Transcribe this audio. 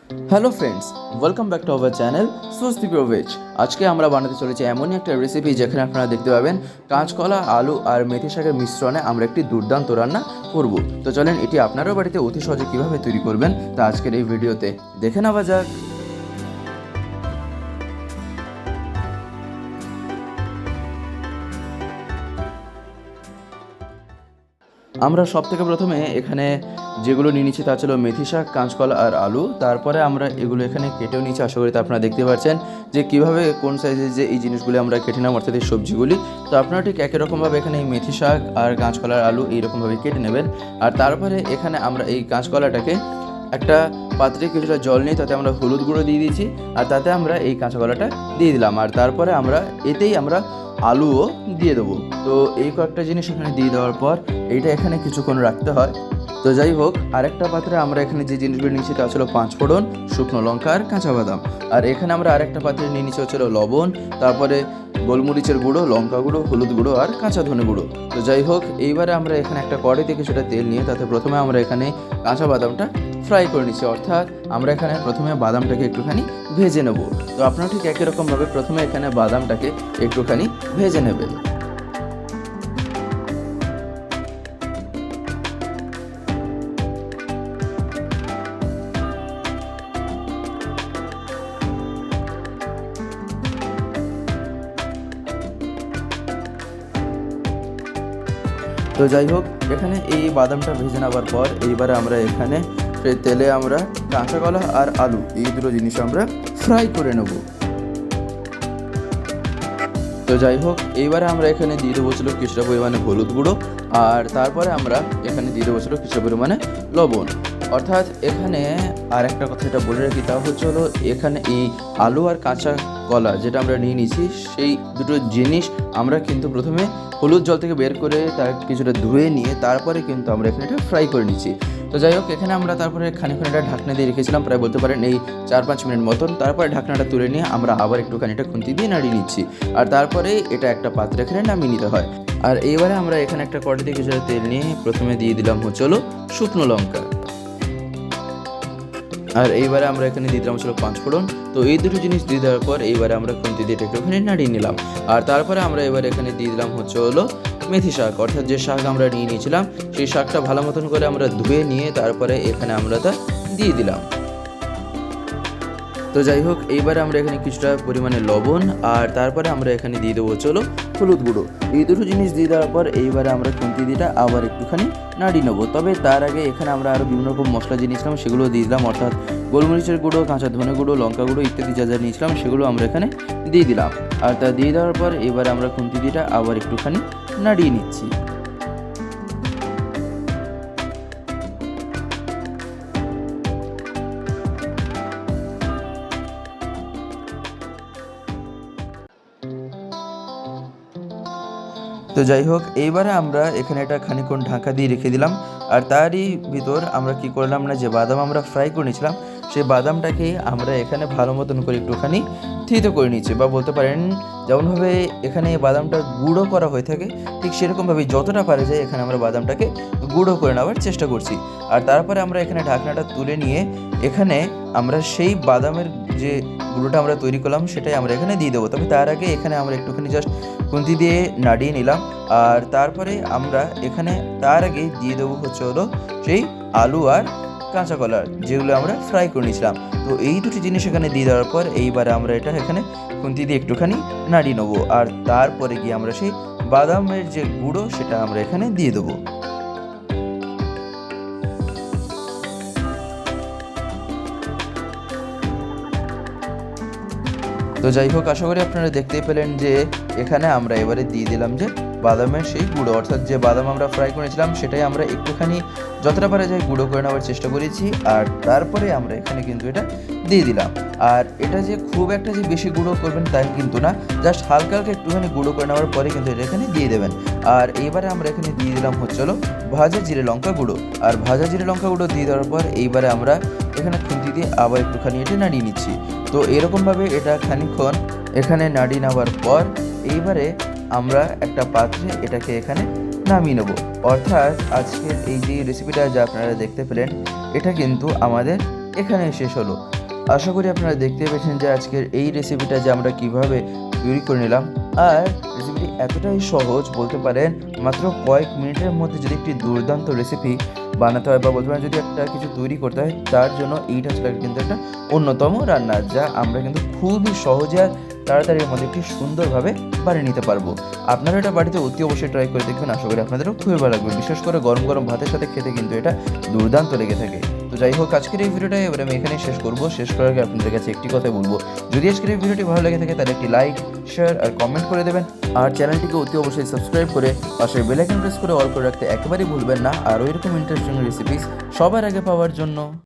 Hello friends, welcome back to our channel স্বস্তি pure veg. আজকে আমরা বানাতে চলেছি এমনই একটা রেসিপি যেখানে আপনারা দেখতে পাবেন কাঁচকলা, আলু আর মেথি শাকের মিশ্রণে আমরা একটি দুর্দান্ত রান্না করব। তো চলেন এটি আপনারও বাড়িতে অতি সহজে কীভাবে তৈরি করবেন তা আজকের এই ভিডিওতে দেখে নেওয়া যাক। আমরা সবথেকে প্রথমে এখানে যেগুলো নিয়ে নিচ্ছি তা ছিল মেথি শাক, কাঁচকলা আর আলু। তারপরে আমরা এগুলো এখানে কেটেও নিচ্ছি। আশা করি তা আপনারা দেখতে পাচ্ছেন যে কীভাবে কোন সাইজের যে এই জিনিসগুলি আমরা কেটে নেব, অর্থাৎ এই সবজিগুলি। তো আপনারা ঠিক একই রকমভাবে এখানে এই মেথি শাক আর কাঁচকলা আর আলু এইরকমভাবে কেটে নেবেন। আর তারপরে এখানে আমরা এই কাঁচকলাটাকে একটা পাত্রে কিছুটা জল নিয়ে তাতে আমরা হলুদ গুঁড়ো দিয়ে দিয়েছি, আর তাতে আমরা এই কাঁচকলাটা দিয়ে দিলাম। আর তারপরে আমরা এতেই আমরা আলুও দিয়ে দেবো। তো এই কয়েকটা জিনিস এখানে দিয়ে দেওয়ার পর এইটা এখানে কিছুক্ষণ রাখতে হয়। তো যাই হোক, আরেকটা পাত্রে আমরা এখানে যে জিনিসগুলো নিয়েছি তা ছিল 5 ফোড়ন, শুকনো লঙ্কা আর কাঁচা বাদাম। আর এখানে আমরা আরেকটা পাত্রে নিয়ে নিচ্ছি হচ্ছিল লবণ, তারপরে গোলমরিচের গুঁড়ো, লঙ্কা গুঁড়ো, হলুদ গুঁড়ো আর কাঁচা ধনে গুঁড়ো। তো যাই হোক, এইবারে আমরা এখানে একটা কড়াইতে কিছুটা তেল নিয়ে তাতে প্রথমে আমরা এখানে কাঁচা বাদামটা ফ্রাই করে নিচ্ছি, অর্থাৎ আমরা এখানে প্রথমে বাদামটাকে একটুখানি ভেজে নেব। তো আপনারা ঠিক একই রকমভাবে প্রথমে এখানে বাদামটাকে একটুখানি ভেজে নেবেন। তো যাই হোক, এখানে এই বাদামটা ভেজে নেওয়ার পর এইবারে আমরা এখানে সেই তেলে আমরা কাঁচা কলা আর আলু এই দুটো জিনিস আমরা ফ্রাই করে নেব। তো যাই হোক, এইবারে আমরা এখানে দিয়ে দেবো ছিল কিছুটা পরিমাণে হলুদ গুঁড়ো, আর তারপরে আমরা এখানে দিয়ে দেবো ছিল কিছুটা পরিমাণে লবণ। অর্থাৎ এখানে আর একটা কথা এটা বলে রাখি, তা হচ্ছে হলো এখানে এই আলু আর কাঁচা কলা যেটা আমরা নিয়ে নিয়েছি সেই দুটো জিনিস আমরা কিন্তু প্রথমে হলুদ জল থেকে বের করে তার কিছুটা ধুয়ে নিয়ে তারপরে কিন্তু আমরা এখানে এটা ফ্রাই করে নিচ্ছি। তো যাই হোক, এখানে আমরা তারপরে খানিকক্ষণ এটা ঢাকনা দিয়ে রেখেছিলাম, প্রায় বলতে পারেন এই 4-5 মিনিট মতন। তারপরে ঢাকনাটা তুলে নিয়ে আমরা আবার একটুখানি এটা খুন্তি দিয়ে নাড়িয়ে নিচ্ছি, আর তারপরে এটা একটা পাত্রে এখানে নামিয়ে নিতে হয়। আর এইবারে আমরা এখানে একটা কড়াইতে কিছুটা তেল নিয়ে প্রথমে দিয়ে দিলাম হচ্ছে হলো শুকনো লঙ্কা, আর এইবারে আমরা এখানে দিয়ে দিলাম ছিল 5 ফোড়ন। তো এই দুটো জিনিস দিয়ে দেওয়ার পর এইবারে আমরা খুন্তি দিয়ে একটুখানি নাড়িয়ে নিলাম। আর তারপরে আমরা এবার এখানে দিয়ে দিলাম হচ্ছে হলো মেথি শাক, অর্থাৎ যে শাক আমরা নিয়ে নিয়েছিলাম সেই শাকটা ভালো মতন করে আমরা ধুয়ে নিয়ে তারপরে এখানে আমরা তা দিয়ে দিলাম। তো যাই হোক, এইবারে আমরা এখানে কিছুটা পরিমাণে লবণ আর তারপরে আমরা এখানে দিয়ে দেবো চলো হলুদ গুঁড়ো। এই দুটো জিনিস দিয়ে দেওয়ার পর এইবারে আমরা খুন্তি দিয়ে আবার একটুখানি নাড়িয়ে নেবো। তবে তার আগে এখানে আমরা আরও বিভিন্ন রকম মশলা যে নিয়েছিলাম সেগুলো দিয়ে দিলাম, অর্থাৎ গোলমরিচের গুঁড়ো, কাঁচা ধনে গুঁড়ো, লঙ্কা গুঁড়ো ইত্যাদি যা যা নিয়েছিলাম সেগুলো আমরা এখানে দিয়ে দিলাম। আর তা দিয়ে দেওয়ার পর এবারে আমরা খুন্তি দিয়ে আবার একটুখানি নাড়িয়ে নিচ্ছি। তো যাই হোক, এইবারে আমরা এখানে একটা খানিকক্ষণ ঢাকা দিয়ে রেখে দিলাম। আর তারই ভিতর আমরা কি করলাম না, যে বাদাম আমরা ফ্রাই করে নিয়েছিলাম সেই বাদামটাকে আমরা এখানে ভালো মতন করে একটুখানি থিতো করে নিচ্ছি, বা বলতে পারেন যেমনভাবে এখানে বাদামটা গুঁড়ো করা হয়ে থাকে ঠিক সেরকমভাবে যতটা পারা যায় এখানে আমরা বাদামটাকে গুঁড়ো করে নেওয়ার চেষ্টা করছি। আর তারপরে আমরা এখানে ঢাকনাটা তুলে নিয়ে এখানে আমরা সেই বাদামের যে গুঁড়োটা আমরা তৈরি করলাম সেটাই আমরা এখানে দিয়ে দেবো। তবে তার আগে এখানে আমরা একটুখানি জাস্ট খুন্তি দিয়ে নাড়িয়ে নিলাম। আর তারপরে আমরা এখানে তার আগে দিয়ে দেবো হচ্ছে হলো সেই আলু আর কাঁচা কলা যেগুলো আমরা ফ্রাই করে নিয়েছিলাম। তো এই দুটি জিনিস এখানে দিয়ে দেওয়ার পর এইবারে আমরা এটা এখানে খুন্তি দিয়ে একটুখানি নাড়িয়ে নেবো। আর তারপরে গিয়ে আমরা সেই বাদামের যে গুঁড়ো সেটা আমরা এখানে দিয়ে দেবো। তো যাই হোক, আশা করি আপনারা দেখতেই পেলেন যে এখানে আমরা এবারে দিয়ে দিলাম যে বাদামের সেই গুঁড়ো, অর্থাৎ যে বাদাম আমরা ফ্রাই করেছিলাম সেটাই আমরা একটুখানি যতটা পারা যায় গুঁড়ো করে নেওয়ার চেষ্টা করেছি। আর তারপরে আমরা এখানে কিন্তু এটা দিয়ে দিলাম। আর এটা যে খুব একটা যে বেশি গুঁড়ো করবেন তাই কিন্তু না, জাস্ট হালকা হালকা একটুখানি গুঁড়ো করে নেওয়ার পরে কিন্তু এটা এখানে দিয়ে দেবেন। আর এইবারে আমরা এখানে দিয়ে দিলাম হচ্ছে হলো ভাজা জিরে লঙ্কা গুঁড়ো। আর ভাজা জিরে লঙ্কা গুঁড়ো দিয়ে দেওয়ার পর এইবারে আমরা এখানে খুন্তি দিয়ে আবার একটুখানি এটা নাড়িয়ে নিচ্ছি। তো এরকমভাবে এটা খানিকক্ষণ এখানে নাড়িয়ে নেওয়ার পর এইবারে আমরা একটা পাত্রে এটাকে এখানে নামিয়ে নেব। অর্থাৎ আজকের এই যে রেসিপিটা যা আপনারা দেখতে পেলেন এটা কিন্তু আমাদের এখানে শেষ হলো। আশা করি আপনারা দেখতে পেয়েছেন যে আজকের এই রেসিপিটা যে আমরা কীভাবে তৈরি করে নিলাম, আর রেসিপিটি এতটাই সহজ বলতে পারেন, মাত্র কয়েক মিনিটের মধ্যে যদি একটি দুর্দান্ত রেসিপি বানাতে হয় বা বলতে পারেন যদি একটা কিছু তৈরি করতে হয়, তার জন্য এইটা হচ্ছে কিন্তু একটা অন্যতম রান্না, যা আমরা কিন্তু খুবই সহজে আর তাড়াতাড়ির মধ্যে একটি সুন্দরভাবে বানিয়ে নিতে পারবো। আপনারা এটা বাড়িতে অতি অবশ্যই ট্রাই করে দেখবেন, আশা করি আপনাদেরও খুবই ভালো লাগবে। বিশেষ করে গরম গরম ভাতের সাথে খেতে কিন্তু এটা দুর্দান্ত লেগে থাকে। তো যাই হোক, আজকের এই ভিডিওটা এবার আমি এখানেই শেষ করব। শেষ করার আগে আপনাদের কাছে একটি কথাই বলবো, যদি আজকের এই ভিডিওটি ভালো লেগে থাকে তাহলে একটি লাইক, শেয়ার আর কমেন্ট করে দেবেন। আর চ্যানেলটিকে অতি অবশ্যই সাবস্ক্রাইব করে পাশের বেল আইকন প্রেস করে অল করে রাখতে একেবারেই ভুলবেন না, আর ওইরকম ইন্টারেস্টিং রেসিপিস সবার আগে পাওয়ার জন্য।